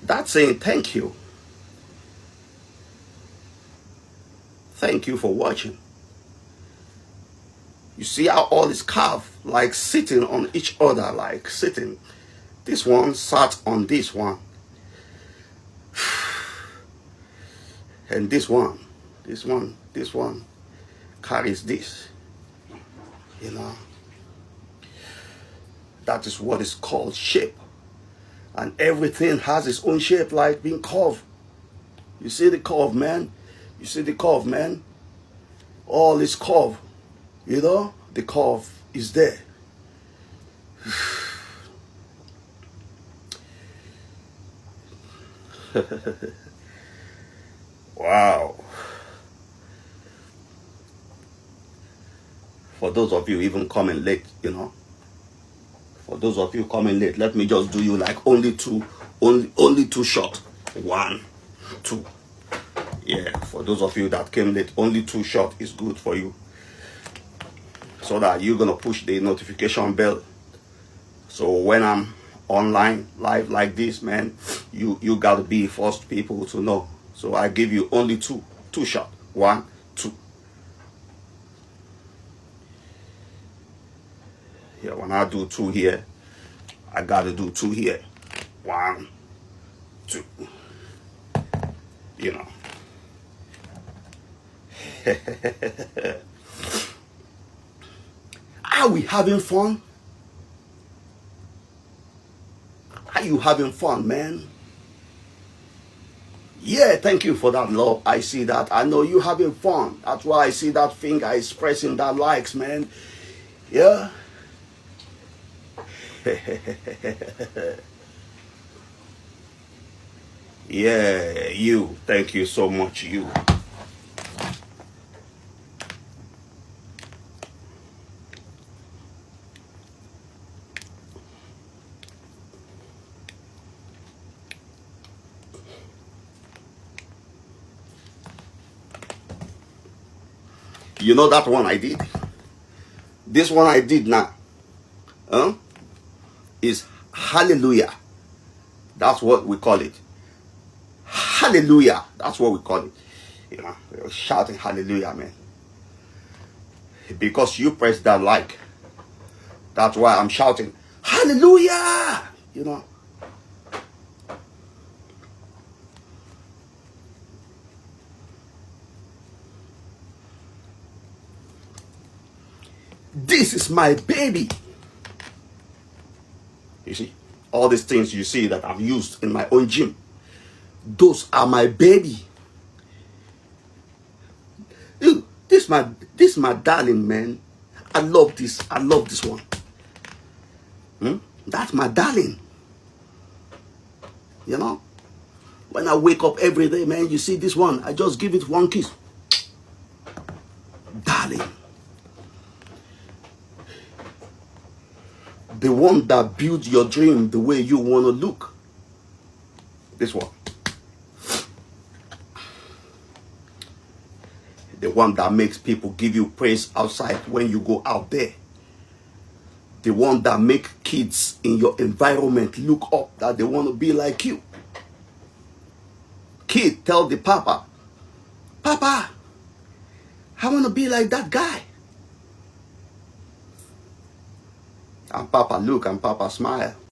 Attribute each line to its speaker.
Speaker 1: That's saying thank you. Thank you for watching. You see how all is carved, like sitting on each other, like sitting. This one sat on this one. And this one carries this. You know. That is what is called shape. And everything has its own shape, like being curved. You see the curve, man? You see the curve, man? All is curve. You know? The curve is there. Wow. For those of you even coming late, you know. For those of you coming late, let me just do you like only two shot. 1, 2. Yeah, for those of you that came late, only 2 shot is good for you. So that you're gonna push the notification bell. So when I'm online live like this, man, you gotta be first people to know. So I give you only two shot. 1, 2. Yeah, when I do 2 here, I gotta do 2 here. 1, 2. You know. Are we having fun? Are you having fun, man? Yeah, thank you for that, love. I see that. I know you having fun. That's why I see that finger expressing that likes, man. Yeah. Yeah, you. Thank you so much, you. You know that one I did? This one I did now. Is hallelujah. That's what we call it. Hallelujah. That's what we call it. You know, we're shouting hallelujah, man. Because you press that like. That's why I'm shouting hallelujah. You know. This is my baby. You see, all these things you see that I've used in my own gym, those are my baby. Ew, this my darling, man. I love this. I love this one. That's my darling. You know, when I wake up every day, man, you see this one. I just give it one kiss. Darling. The one that builds your dream the way you want to look. This one. The one that makes people give you praise outside when you go out there. The one that make kids in your environment look up that they want to be like you. Kid tell the papa, Papa, I want to be like that guy. And Papa look and Papa smile.